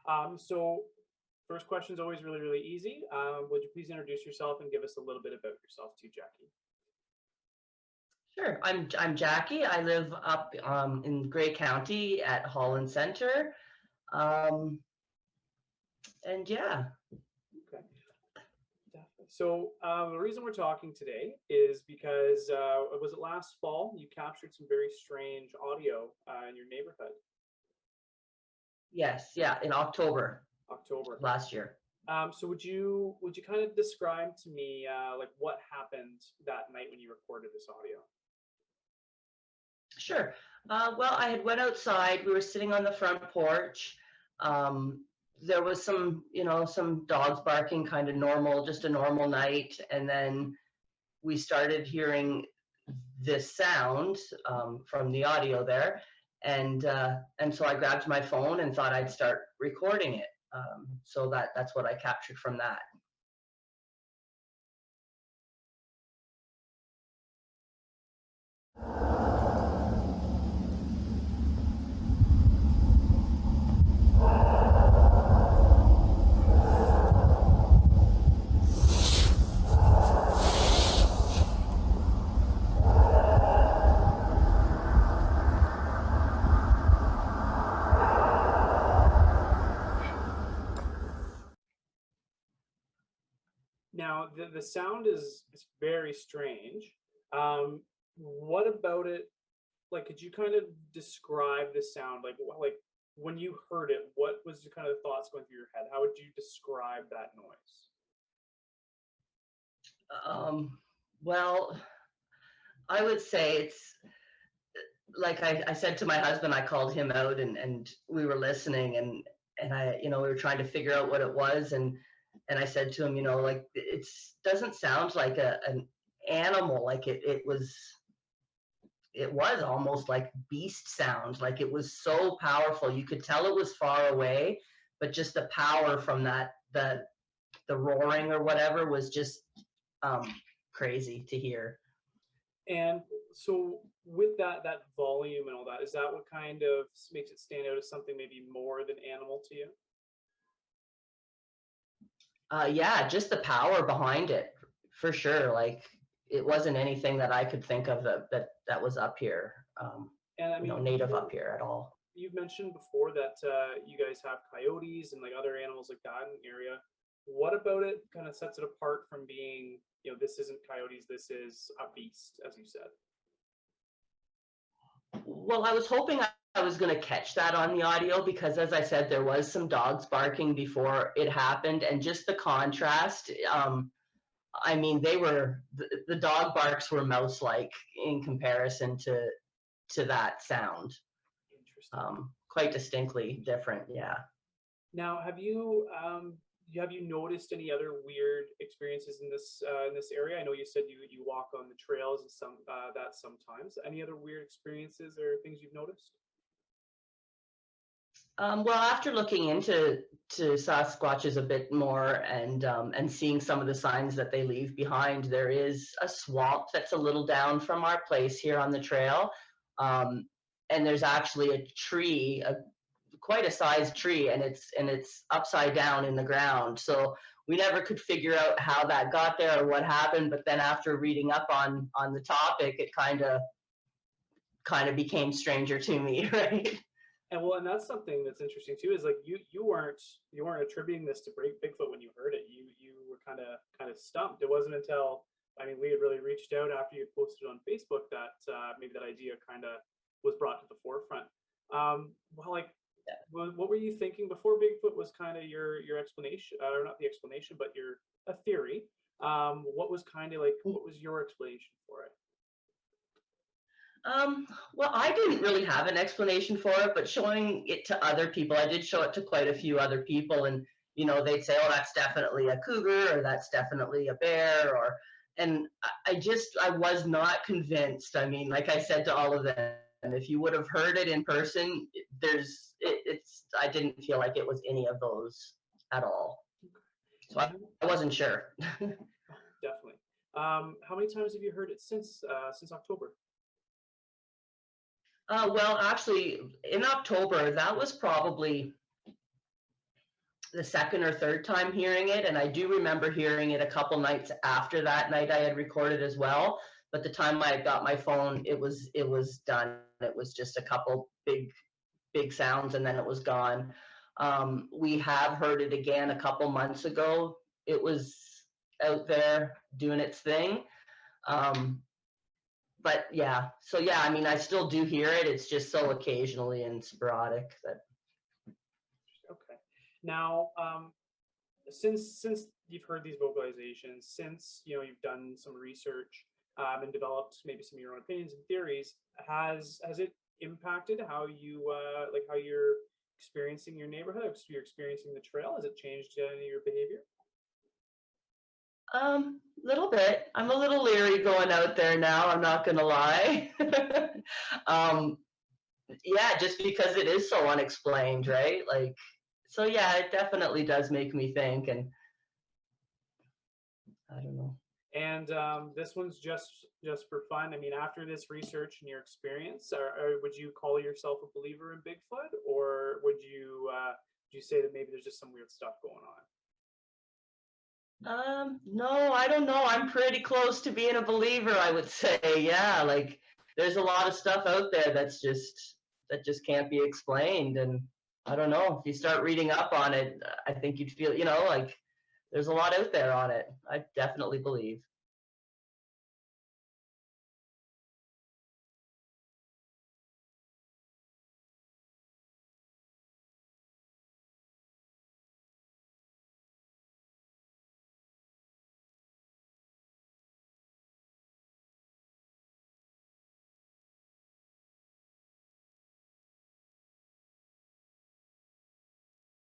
Awesome. So first question is always really, really easy. Would you please introduce yourself and give us a little bit about yourself too, Jackie? Sure. I'm Jackie. I live up in Grey County at Holland Center. And yeah. Okay. Definitely. So the reason we're talking today is because was it last fall you captured some very strange audio in your neighborhood? Yes. Yeah. In October last year. So would you kind of describe to me like what happened that night when you recorded this audio? Sure. Well, I had went outside. We were sitting on the front porch. There was some dogs barking, kind of normal, just a normal night. And then we started hearing this sound from the audio there. And so I grabbed my phone and thought I'd start recording it. So that's what I captured from that. Now the sound is very strange. What about it? Like, could you kind of describe the sound? Like when you heard it, what was the kind of thoughts going through your head? How would you describe that noise? Well, I would say it's like I said to my husband. I called him out, and we were listening, and we were trying to figure out what it was, and I said to him, like it doesn't sound like an animal. Like it was almost like beast sound. Like it was so powerful. You could tell it was far away, but just the power from that, the roaring or whatever was just crazy to hear. And so with that volume and all that, is that what kind of makes it stand out as something maybe more than animal to you? Yeah, just the power behind it, for sure. Like it wasn't anything that I could think of that was up here, and I mean, native up here at all. You've mentioned before that you guys have coyotes and like other animals like that in the area. What about it kind of sets it apart from being, this isn't coyotes, this is a beast, as you said? Well, I was hoping I was going to catch that on the audio because, as I said, there was some dogs barking before it happened, and just the contrast. I mean, the dog barks were mouse-like in comparison to that sound. Interesting. Quite distinctly different, yeah. Now, have you noticed any other weird experiences in this area? I know you said you walk on the trails and sometimes. Any other weird experiences or things you've noticed? Well, after looking into Sasquatches a bit more and seeing some of the signs that they leave behind, there is a swamp that's a little down from our place here on the trail, and there's actually a tree, quite a sized tree, and it's upside down in the ground. So we never could figure out how that got there or what happened. But then after reading up on the topic, it kind of kind of became stranger to me, right? And well, and that's something that's interesting too. Is like you weren't attributing this to Bigfoot when you heard it. You were kind of stumped. It wasn't until, I mean, we had really reached out after you posted on Facebook that maybe that idea kind of was brought to the forefront. Well, like, what were you thinking before Bigfoot was kind of your explanation, or not the explanation, but your a theory? What was kind of like, what was your explanation for it? Well, I didn't really have an explanation for it, but showing it to other people, I did show it to quite a few other people, and they'd say, "Oh, that's definitely a cougar," or "That's definitely a bear," and I was not convinced. I mean, like I said to all of them, if you would have heard it in person, I didn't feel like it was any of those at all. So I wasn't sure. Definitely. How many times have you heard it since October? Well, actually, in October, that was probably the second or third time hearing it, and I do remember hearing it a couple nights after that night I had recorded as well. But the time I got my phone, it was done. It was just a couple big sounds, and then it was gone. We have heard it again a couple months ago. It was out there doing its thing. But yeah, so yeah, I mean, I still do hear it. It's just so occasionally and sporadic that. Okay. Now, since you've heard these vocalizations, since you've done some research and developed maybe some of your own opinions and theories, has it impacted how you like how you're experiencing your neighborhood, you're experiencing the trail? Has it changed any of your behavior? Little bit. I'm a little leery going out there now. I'm not gonna lie. um, yeah, just because it is so unexplained, right? Like, so yeah, it definitely does make me think, and I don't know. And this one's just for fun. I mean, after this research and your experience, would you call yourself a believer in Bigfoot, or would you say that maybe there's just some weird stuff going on? No, I don't know. I'm pretty close to being a believer, I would say. Yeah, like there's a lot of stuff out there that just can't be explained, and I don't know. If you start reading up on it, I think you'd feel, like there's a lot out there on it. I definitely believe.